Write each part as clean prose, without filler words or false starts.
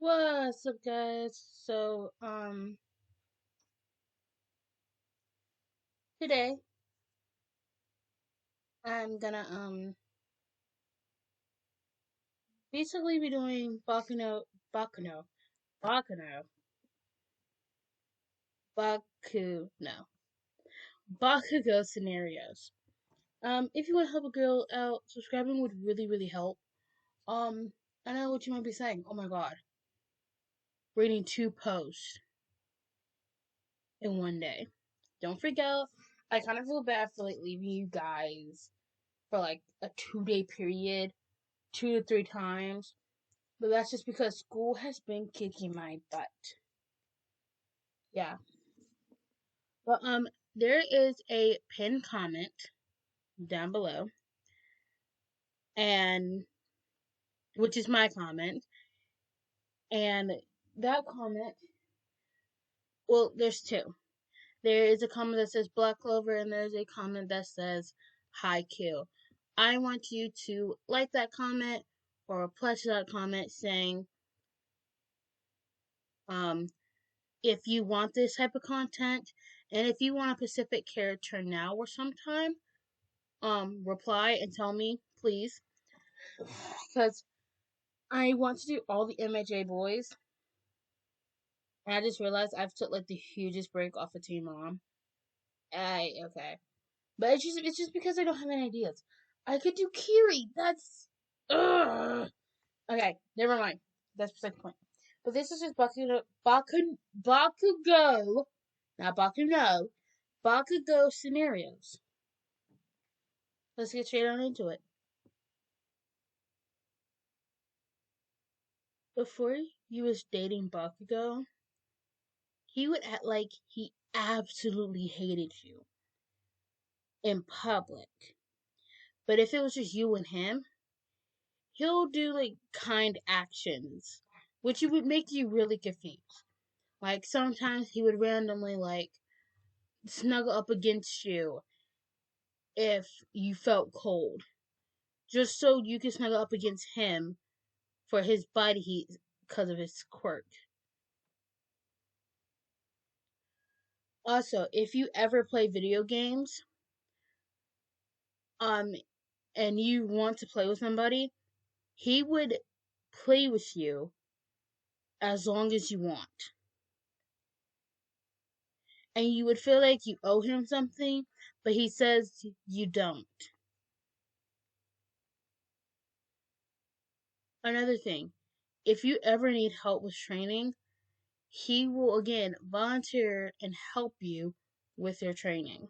What's up, guys? Today I'm gonna basically be doing Bakuno, Baku, no, Bakugo scenarios. If you want to help a girl out, subscribing would really help. Um, I know what you might be saying. Oh my god, reading 2 posts in one day. Don't freak out. I kind of feel bad for like leaving you guys for like a 2 day period, 2 to 3 times. But that's just because school has been kicking my butt. Yeah. But there is a pinned comment down below, and which is my comment, and that comment, well, there's two. There is a comment that says Black Clover, and there's a comment that says Hi Q. I want you to like that comment or reply to that comment saying, um, if you want this type of content, and if you want a specific character now or sometime, reply and tell me, please, because I want to do all the MHA boys, and I just realized I've took like the hugest break off of Team Mom. Okay, but it's just because I don't have any ideas. I could do Kiri. That's ugh. Okay. Never mind. That's beside the point. But this is just Bakugo, not Bakuno, Bakugo scenarios. Let's get straight on into it. Before you was dating Bakugo, he would act like he absolutely hated you in public. But if it was just you and him, he'll do like kind actions, which would make you really confused. Like sometimes he would randomly like snuggle up against you if you felt cold, just so you could snuggle up against him for his body heat because of his quirk. Also, if you ever play video games, um, and you want to play with somebody, he would play with you as long as you want. And you would feel like you owe him something, but he says you don't. Another thing, if you ever need help with training, he will again volunteer and help you with your training.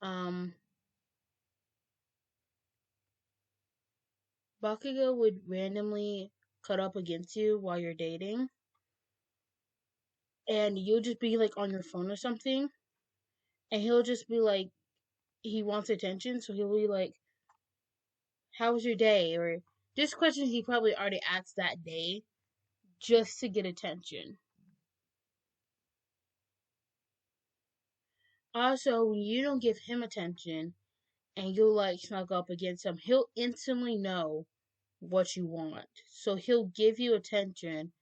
Um, Bakugo would randomly cut up against you while you're dating, and you'll just be like on your phone or something, and he'll just be like, he wants attention, so he'll be like, how was your day? Or just questions he probably already asked that day just to get attention. Also, when you don't give him attention and you like snug up against him, he'll instantly know what you want. So he'll give you attention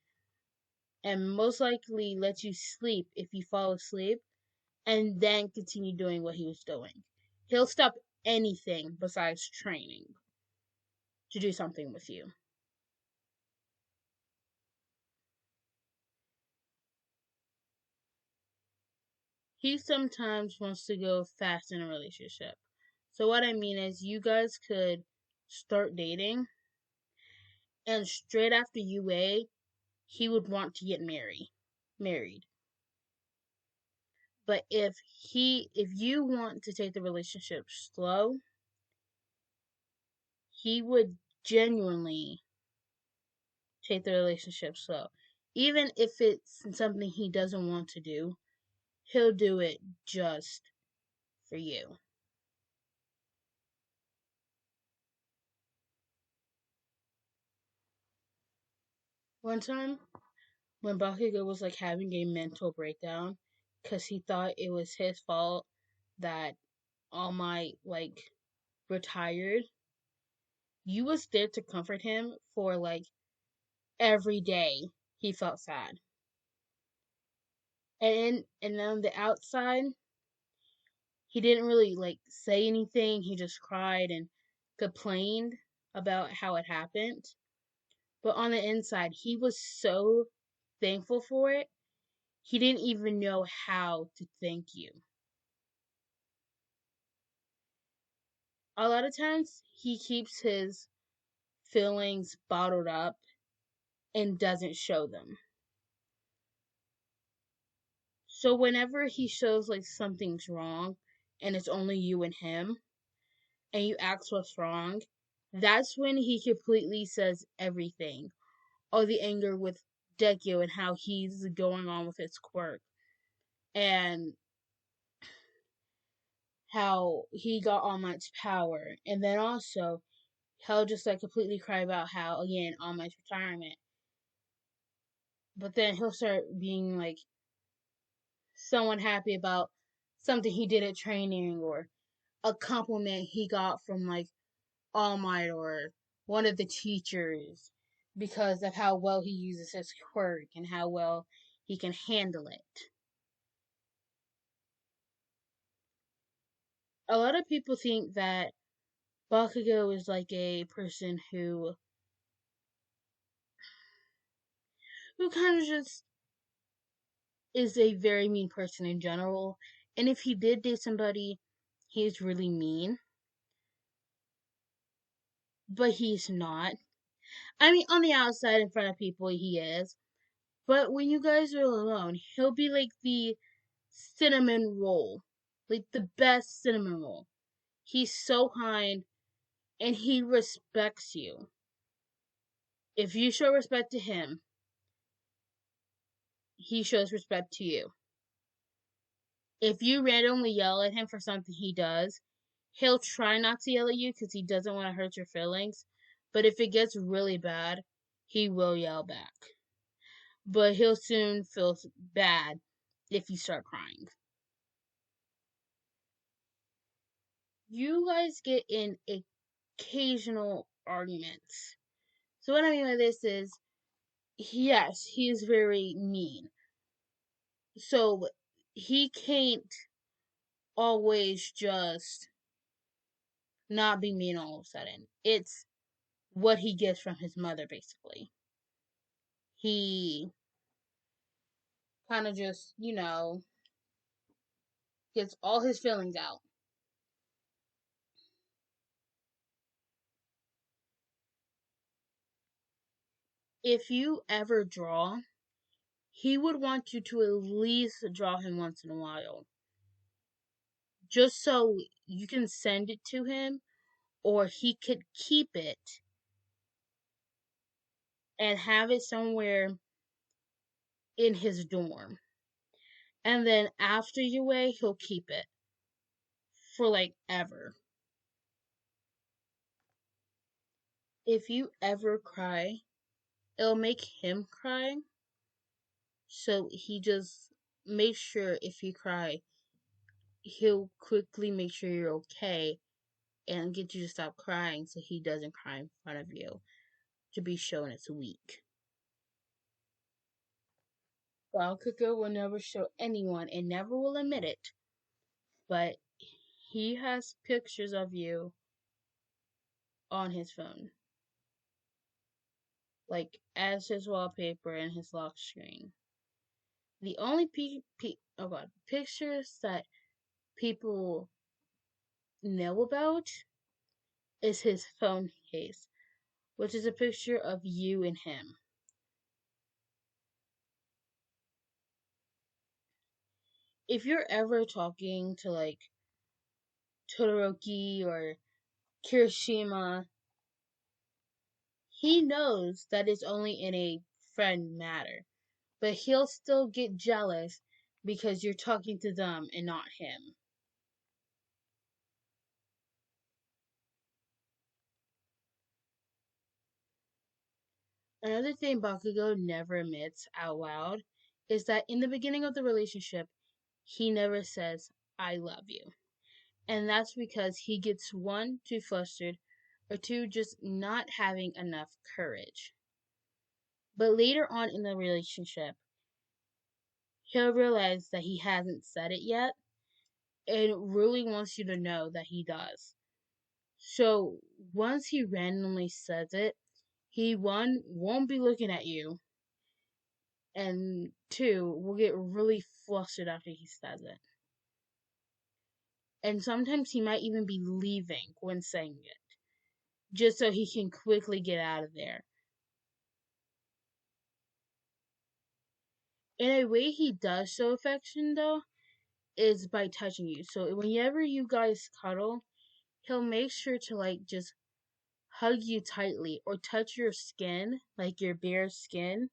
and most likely let you sleep if you fall asleep and then continue doing what he was doing. He'll stop anything besides training to do something with you. He sometimes wants to go fast in a relationship. So what I mean is you guys could start dating and straight after UA he would want to get married. But if you want to take the relationship slow, he would genuinely take the relationship slow. Even if it's something he doesn't want to do, he'll do it just for you. One time when Bakugo was like having a mental breakdown because he thought it was his fault that All Might like retired, You was there to comfort him for like every day he felt sad. And on the outside, he didn't really like say anything. He just cried and complained about how it happened. But on the inside, he was so thankful for it. He didn't even know how to thank you. A lot of times, he keeps his feelings bottled up and doesn't show them. So whenever he shows like something's wrong and it's only you and him, and you ask what's wrong, that's when he completely says everything. All the anger with Dekio and how he's going on with his quirk, and how he got All Might's power, and then also he'll just like completely cry about how again All Might's retirement, but then he'll start being like someone happy about something he did at training or a compliment he got from like All Might or one of the teachers because of how well he uses his quirk and how well he can handle it. A lot of people think that Bakugo is like a person who kind of just is a very mean person in general. And if he did date somebody, he's really mean. But he's not. I mean, on the outside, in front of people, he is. But when you guys are alone, he'll be like the cinnamon roll. Like the best cinnamon roll. He's so kind and he respects you. If you show respect to him, he shows respect to you. If you randomly yell at him for something he does, he'll try not to yell at you because he doesn't want to hurt your feelings. But if it gets really bad, he will yell back. But he'll soon feel bad if you start crying. You guys get in occasional arguments. So what I mean by this is, yes, he is very mean. So he can't always just not be mean all of a sudden. It's what he gets from his mother, basically. He kind of just, gets all his feelings out. If you ever draw, he would want you to at least draw him once in a while. Just so you can send it to him, or he could keep it and have it somewhere in his dorm. And then after you away, he'll keep it for like ever. If you ever cry, it'll make him cry. So he just makes sure if you cry, he'll quickly make sure you're okay and get you to stop crying so he doesn't cry in front of you to be shown it's weak. Bakugo will never show anyone and never will admit it, but he has pictures of you on his phone, like as his wallpaper and his lock screen. The only pictures that people know about is his phone case, which is a picture of you and him. If you're ever talking to like Todoroki or Kirishima, he knows that it's only in a friend matter, but he'll still get jealous because you're talking to them and not him. Another thing Bakugo never admits out loud is that in the beginning of the relationship, he never says, I love you. And that's because he gets one, too flustered, or two, just not having enough courage. But later on in the relationship, he'll realize that he hasn't said it yet and really wants you to know that he does. So once he randomly says it, he one won't be looking at you, and two will get really flustered after he says it. And sometimes he might even be leaving when saying it, just so he can quickly get out of there. In a way, he does show affection though, is by touching you. So whenever you guys cuddle, he'll make sure to like just hug you tightly or touch your skin, like your bare skin.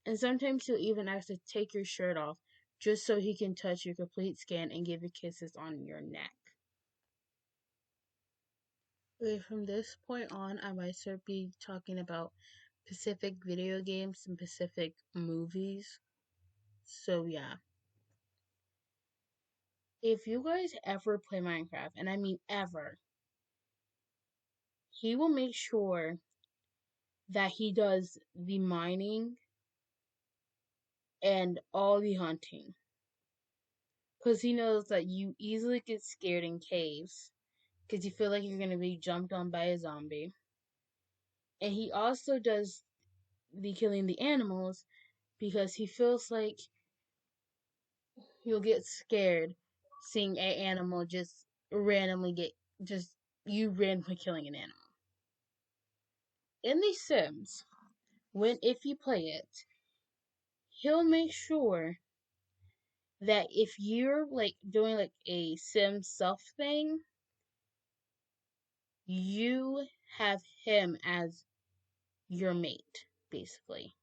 And sometimes he'll even ask to take your shirt off just so he can touch your complete skin and give you kisses on your neck. Okay, from this point on, I might start be talking about specific video games and specific movies. So yeah. If you guys ever play Minecraft, and I mean ever, he will make sure that he does the mining and all the hunting. Because he knows that you easily get scared in caves because you feel like you're going to be jumped on by a zombie. And he also does the killing the animals because he feels like you'll get scared seeing an animal just randomly get just you randomly killing an animal. In The Sims, when if you play it, he'll make sure that if you're like doing like a sim self thing, you have him as your mate, basically.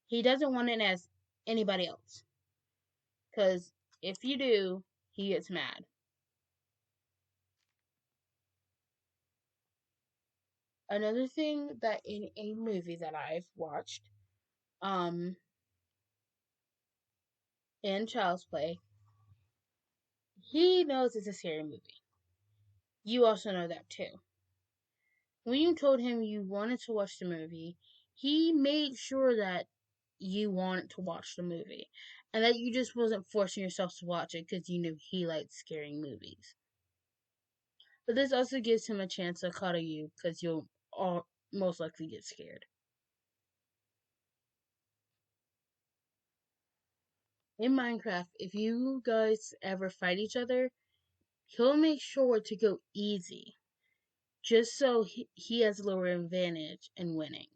He doesn't want it as anybody else. Because if you do, he gets mad. Another thing that in a movie that I've watched, um, in Child's Play, he knows it's a scary movie. You also know that too. When you told him you wanted to watch the movie, he made sure that you wanted to watch the movie and that you just wasn't forcing yourself to watch it because you knew he liked scary movies. But this also gives him a chance to cuddle you because you'll all most likely get scared. In Minecraft, if you guys ever fight each other, he'll make sure to go easy just so he has a lower advantage in winning.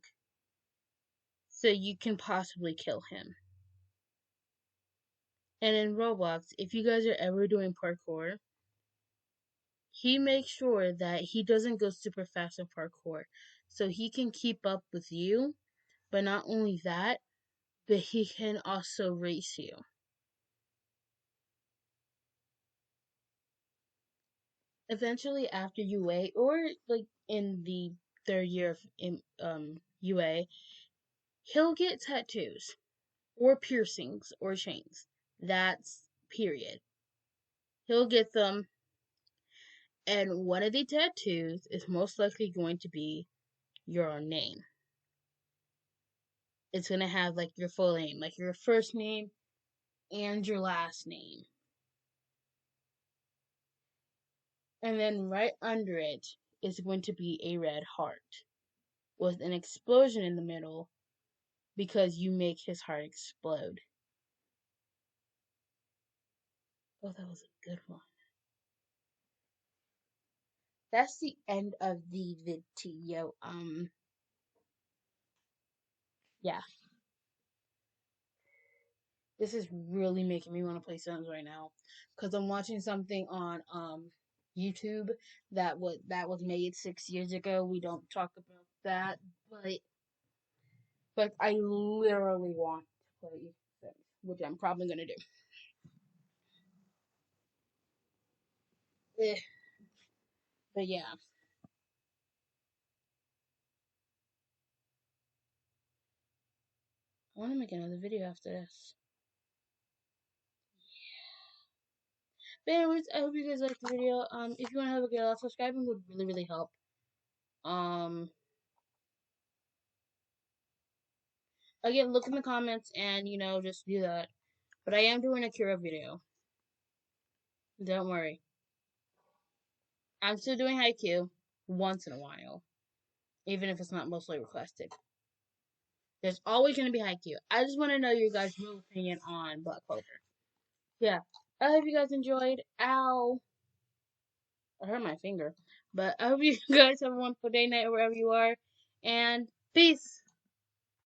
So you can possibly kill him. And in Roblox, if you guys are ever doing parkour, he makes sure that he doesn't go super fast in parkour so he can keep up with you, but not only that, but he can also race you. Eventually, after UA, or like in the third year of UA, he'll get tattoos or piercings or chains. That's period. He'll get them, and one of the tattoos is most likely going to be your name. It's gonna have like your full name, like your first name and your last name. And then right under it is going to be a red heart with an explosion in the middle because you make his heart explode. Oh, that was a good one. That's the end of the video. Yeah. This is really making me want to play Sims right now. Because I'm watching something on YouTube that was made 6 years ago. We don't talk about that, but I literally want to play Sims, which I'm probably gonna do. Eh, but yeah. I wanna make another video after this. But anyways, I hope you guys liked the video. If you want to have a good laugh, subscribing would really, really help. Again, look in the comments and, just do that. But I am doing a Kira video. Don't worry. I'm still doing Haikyuu once in a while. Even if it's not mostly requested. There's always going to be Haikyuu. I just want to know your guys' real opinion on Black Clover. Yeah. I hope you guys enjoyed. Ow. I hurt my finger. But I hope you guys have a wonderful day, night, or wherever you are. And peace.